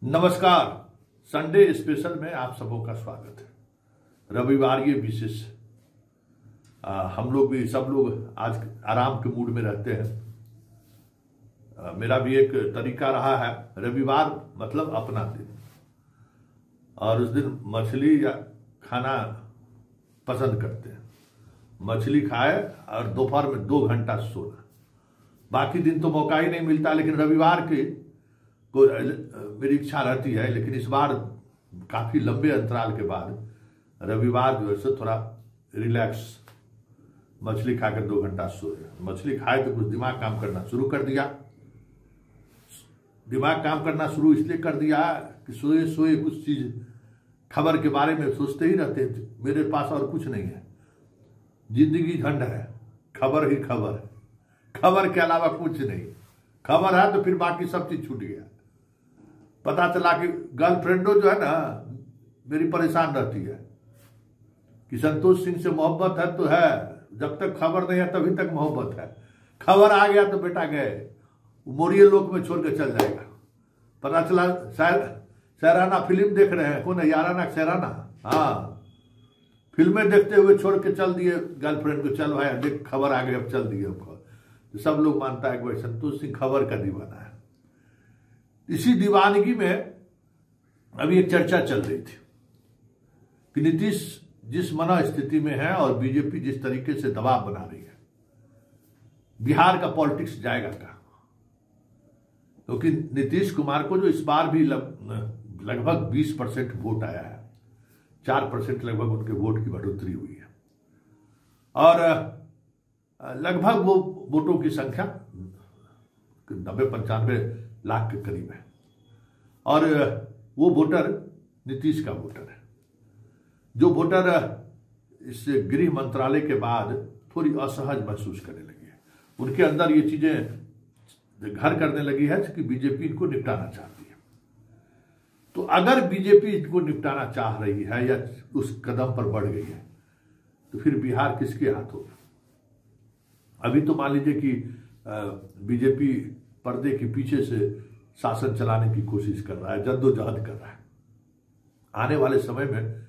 नमस्कार। Sunday special में आप सबों का स्वागत है। रविवार ये विशेष हम लोग भी सब लोग आज आराम के मूड में रहते हैं। मेरा भी एक तरीका रहा है, रविवार मतलब अपना दिन, और उस दिन मछली या खाना पसंद करते हैं। मछली खाए और दोपहर में 2 घंटा सोना। बाकी दिन तो मौका ही नहीं मिलता, लेकिन रविवार की को मेरी इच्छा रहती है। लेकिन इस बार काफी लंबे अंतराल के बाद रविवार जो है सो थोड़ा रिलैक्स, मछली खाकर 2 घंटा सोए। मछली खाए तो कुछ दिमाग काम करना शुरू कर दिया। दिमाग काम करना शुरू इसलिए कर दिया कि सोए सोए कुछ चीज खबर के बारे में सोचते ही रहते थे। मेरे पास और कुछ नहीं है, जिंदगी झंड है, खबर ही खबर है, खबर के अलावा कुछ नहीं। खबर है तो फिर बाकी सब चीज छूट गया। पता चला कि गर्लफ्रेंडो जो है ना मेरी परेशान रहती है कि संतोष सिंह से मोहब्बत है तो है, जब तक खबर नहीं है तभी तक मोहब्बत है। खबर आ गया तो बेटा गए, मोरिये लोक में छोड़ के चल जाएगा। पता चला सैराना फिल्म देख रहे हैं, कौन है, याराना सैराना, हाँ, फिल्में देखते हुए छोड़ के चल दिए गर्लफ्रेंड को। चल भाई देख खबर आ गई, अब चल दिए। तो सब लोग मानता है कि भाई संतोष सिंह खबर का दीवाना है। इसी दीवानगी में अभी एक चर्चा चल रही थी कि नीतीश जिस मना स्थिति में है और बीजेपी जिस तरीके से दबाव बना रही है, बिहार का पॉलिटिक्स जाएगा कहां? क्योंकि नीतीश कुमार को जो इस बार भी लगभग 20% वोट आया है, 4% लगभग उनके वोट की बढ़ोतरी हुई है, और लगभग वो वोटों की संख्या 90-95 लाख के करीब है, और वो वोटर नीतीश का वोटर है। जो वोटर इस गृह मंत्रालय के बाद थोड़ी असहज महसूस करने लगी है, उनके अंदर ये चीजें घर करने लगी है कि बीजेपी इनको निपटाना चाहती है। तो अगर बीजेपी इनको निपटाना चाह रही है या उस कदम पर बढ़ गई है तो फिर बिहार किसके हाथ होगा? अभी तो मान लीजिए कि बीजेपी पर्दे के पीछे से शासन चलाने की कोशिश कर रहा है, जद्दोजहद कर रहा है। आने वाले समय में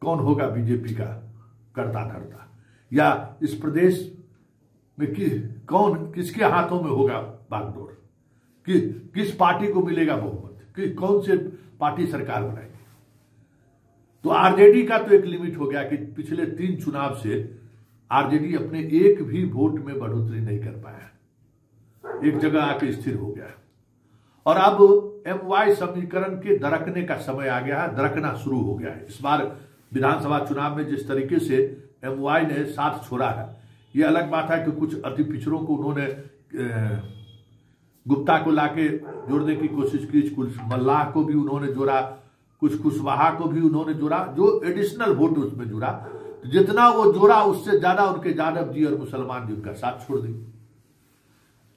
कौन होगा बीजेपी का करता धरता, या इस प्रदेश में कौन किसके हाथों में होगा बागडोर, किस पार्टी को मिलेगा बहुमत, कि कौन से पार्टी सरकार बनाएगी? तो आरजेडी का तो एक लिमिट हो गया कि पिछले 3 चुनाव से आरजेडी अपने एक भी वोट में बढ़ोतरी नहीं कर पाया, एक जगह आके स्थिर हो गया। और अब एमवाई समीकरण के दरकने का समय आ गया है, दरकना शुरू हो गया है। इस बार विधानसभा चुनाव में जिस तरीके से एमवाई ने साथ छोड़ा है, यह अलग बात है कि कुछ अति पिछड़ों को उन्होंने गुप्ता को लाके जोड़ने की कोशिश की, कुछ मल्लाह को भी उन्होंने जोड़ा, कुछ कुशवाहा को भी उन्होंने जोड़ा, जो एडिशनल वोट उसमें जुड़ा। जितना वो जोड़ा उससे ज्यादा उनके यादव जी और मुसलमान जी उनका साथ छोड़ दी।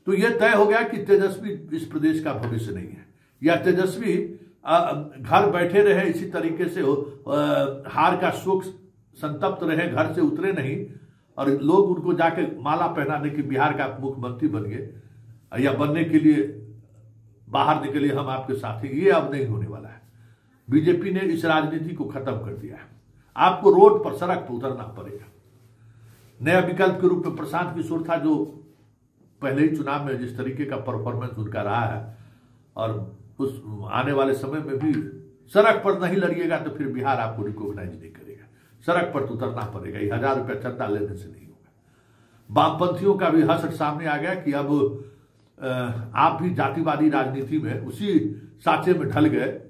तो यह तय हो गया कि तेजस्वी इस प्रदेश का भविष्य नहीं है, या तेजस्वी घर बैठे रहे इसी तरीके से हार का शोक संतप्त रहे, घर से उतरे नहीं, और लोग उनको जाके माला पहनाने की बिहार का मुख्यमंत्री बन गए या बनने के लिए बाहर निकले, हम आपके साथ हैं। ये अब नहीं होने वाला है। बीजेपी ने इस राजनीति को खत्म कर दिया है। आपको रोड पर, सड़क पर उतरना पड़ेगा। नया विकल्प के रूप में प्रशांत किशोर था, जो पहले ही चुनाव में जिस तरीके का परफॉर्मेंस उनका रहा है, और उस आने वाले समय में भी सड़क पर नहीं लड़िएगा तो फिर बिहार आपको रिकॉग्नाइज नहीं करेगा। सड़क पर तो उतरना पड़ेगा, 1000 रुपया चंदा लेने से नहीं होगा। वामपंथियों का भी हसट सामने आ गया कि अब आप भी जातिवादी राजनीति में उसी साँचे में ढल गए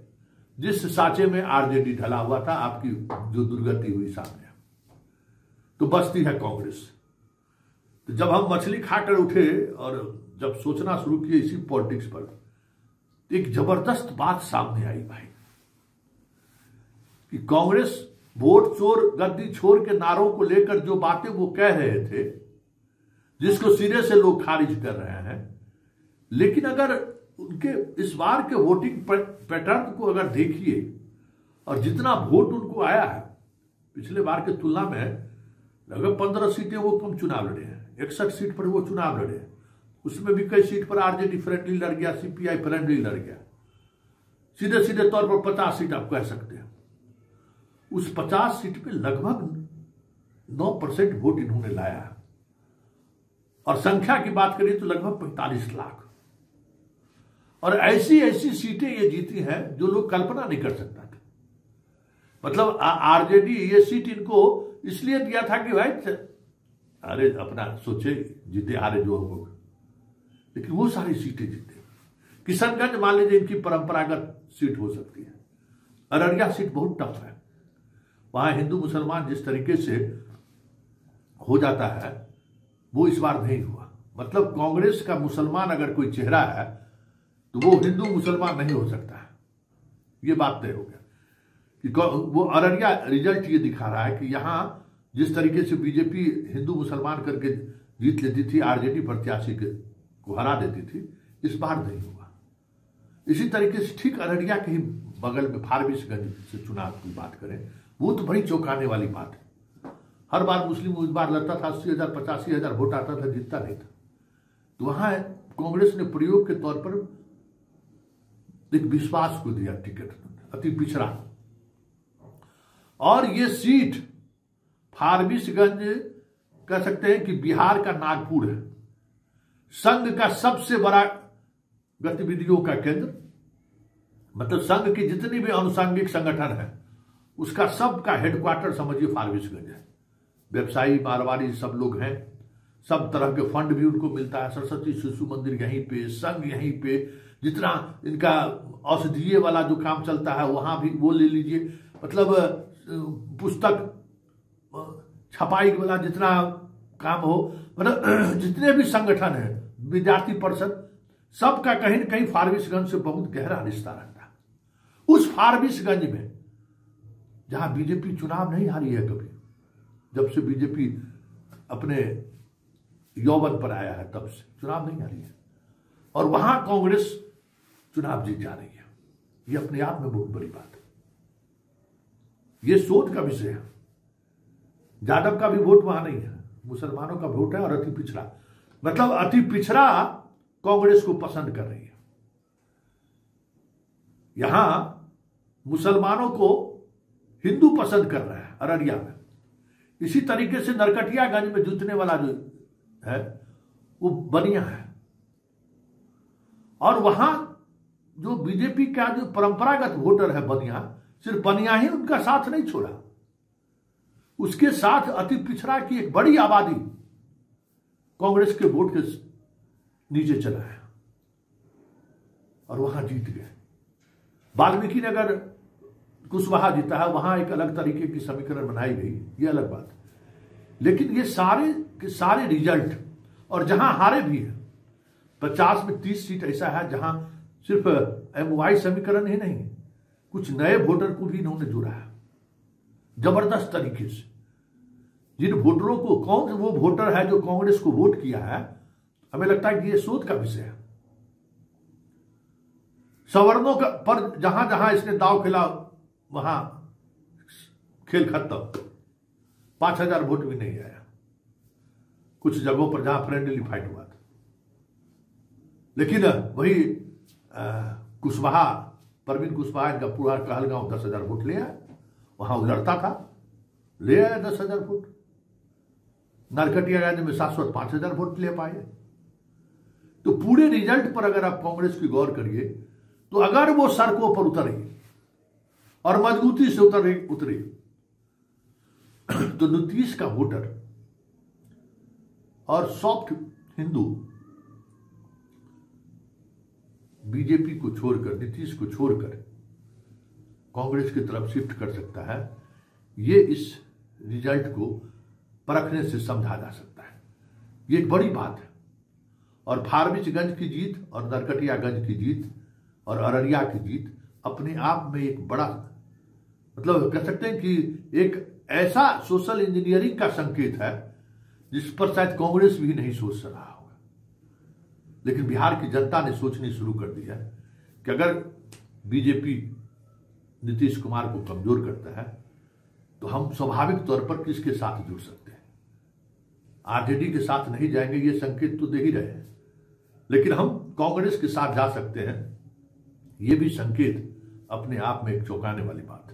जिस साँचे में आरजेडी ढला हुआ था। आपकी जो दुर्गति हुई सामने, तो बचती है कांग्रेस। तो जब हम मछली खाकर उठे और जब सोचना शुरू किए इसी पॉलिटिक्स पर, तो एक जबरदस्त बात सामने आई भाई, कि कांग्रेस वोट चोर गद्दी छोर के नारों को लेकर जो बातें वो कह रहे थे, जिसको सिरे से लोग खारिज कर रहे हैं, लेकिन अगर उनके इस बार के वोटिंग पैटर्न को अगर देखिए और जितना वोट उनको आया है पिछले बार के तुलना में, लगभग 15 सीटें वो कम चुनाव लड़े हैं, 61 सीट पर वो चुनाव लड़े हैं। उसमें भी कई सीट पर आरजेडी फ्रेंडली लड़ गया, सीपीआई फ्रेंडली लड़ गया। सीधे सीधे तौर पर 50 सीट आप कह सकते हैं। उस 50 सीट पे लगभग 9% वोट इन्होंने लाया है, और संख्या की बात करें तो लगभग 45 लाख। और ऐसी ऐसी सीटें ये जीती हैं जो लोग कल्पना नहीं कर सकता थे। मतलब आरजेडी ये सीट इनको इसलिए दिया था कि भाई अरे अपना सोचे जीते हारे जो होगा, लेकिन वो सारी सीटें जीते। किशनगंज मान लीजिए इनकी परंपरागत सीट हो सकती है। अररिया सीट बहुत टफ है, वहां हिंदू मुसलमान जिस तरीके से हो जाता है वो इस बार नहीं हुआ। मतलब कांग्रेस का मुसलमान अगर कोई चेहरा है तो वो हिंदू मुसलमान नहीं हो सकता है, ये बात तय हो गया। कि वो अररिया रिजल्ट ये दिखा रहा है कि यहां जिस तरीके से बीजेपी हिंदू मुसलमान करके जीत लेती थी, आरजेडी प्रत्याशी को हरा देती थी, इस बार नहीं हुआ। इसी तरीके से ठीक अररिया के ही बगल में फारबिसगंज से चुनाव की बात करें, वो तो बड़ी चौंकाने वाली बात है। हर बार मुस्लिम उम्मीदवार लड़ता था, 80,000 85,000 वोट आता था, जीतता नहीं था। तो वहां कांग्रेस ने प्रयोग के तौर पर एक विश्वास को दिया टिकट, अति पिछड़ा। और ये सीट फारबिसगंज कह सकते हैं कि बिहार का नागपुर है, संघ का सबसे बड़ा गतिविधियों का केंद्र। मतलब संघ की जितनी भी अनुषंगिक संगठन है उसका सबका हेडक्वार्टर समझिए फारबिसगंज है। व्यवसायी मारवाड़ी सब लोग हैं, सब तरह के फंड भी उनको मिलता है। सरस्वती शिशु मंदिर यहीं पे, संघ यहीं पे, जितना इनका औषधीय वाला जो काम चलता है वहां भी वो ले लीजिए। मतलब पुस्तक छपाई वाला जितना काम हो, मतलब जितने भी संगठन है, विद्यार्थी परिषद, सबका कहीं न कहीं फारबिसगंज से बहुत गहरा रिश्ता रहता है। उस फारबिसगंज में जहां बीजेपी चुनाव नहीं हारी है कभी, जब से बीजेपी अपने यौवन पर आया है तब से चुनाव नहीं हारी है, और वहां कांग्रेस चुनाव जीत जा रही है। यह अपने आप में बहुत बड़ी बात है। यह सोच का विषय है। यादव का भी वोट वहां नहीं है, मुसलमानों का वोट है, और अति पिछड़ा, मतलब अति पिछड़ा कांग्रेस को पसंद कर रही है। यहां मुसलमानों को हिंदू पसंद कर रहा है अररिया में। इसी तरीके से नरकटियागंज में जीतने वाला जो है वो बनिया है। और वहां जो बीजेपी का जो परंपरागत वोटर है बनिया, सिर्फ बनिया ही उनका साथ नहीं छोड़ा, उसके साथ अति पिछड़ा की एक बड़ी आबादी कांग्रेस के वोट के नीचे चला है और वहां जीत गए। वाल्मीकि नगर कुशवाहा जीता है, वहां एक अलग तरीके की समीकरण बनाई गई, ये अलग बात है। लेकिन ये सारे के सारे रिजल्ट, और जहां हारे भी है 50 में 30 सीट ऐसा है जहां सिर्फ एमवाई समीकरण ही नहीं, कुछ नए वोटर को भी इन्होंने जोड़ा है जबरदस्त तरीके से। जिन वोटरों को, कौन वो वोटर है जो कांग्रेस को वोट किया है, हमें लगता है कि यह सोच का विषय है। सवर्णों का पर जहां जहां इसने दाव खेला वहां खेल खत्म। 5,000 वोट भी नहीं आया कुछ जगहों पर जहां फ्रेंडली फाइट हुआ था। लेकिन वही कुशवाहा, परवीन कुशवाहा, इनका पूरा कहलगांव 10,000 वोट ले आया। वहां वो लड़ता था, ले आया 10,000 वोट। नरकटियागंज में शाश्वत 5,000 वोट ले पाए। तो पूरे रिजल्ट पर अगर आप कांग्रेस की गौर करिए तो अगर वो सड़कों पर उतरे और मजबूती से उतरे तो नीतीश का वोटर और सॉफ्ट हिंदू बीजेपी को छोड़कर, नीतीश को छोड़कर कांग्रेस की तरफ शिफ्ट कर सकता है। ये इस रिजल्ट को परखने से समझा जा सकता है। ये एक बड़ी बात है। और फारबिसगंज की जीत और नरकटियागंज की जीत और अररिया की जीत अपने आप में एक बड़ा, मतलब कह सकते हैं कि एक ऐसा सोशल इंजीनियरिंग का संकेत है जिस पर शायद कांग्रेस भी नहीं सोच रहा होगा। लेकिन बिहार की जनता ने सोचनी शुरू कर दी है कि अगर बीजेपी नीतीश कुमार को कमजोर करता है तो हम स्वाभाविक तौर पर किसके साथ जुड़ सकते हैं। आरजेडी के साथ नहीं जाएंगे, ये संकेत तो दे ही रहे हैं, लेकिन हम कांग्रेस के साथ जा सकते हैं, ये भी संकेत अपने आप में एक चौंकाने वाली बात है।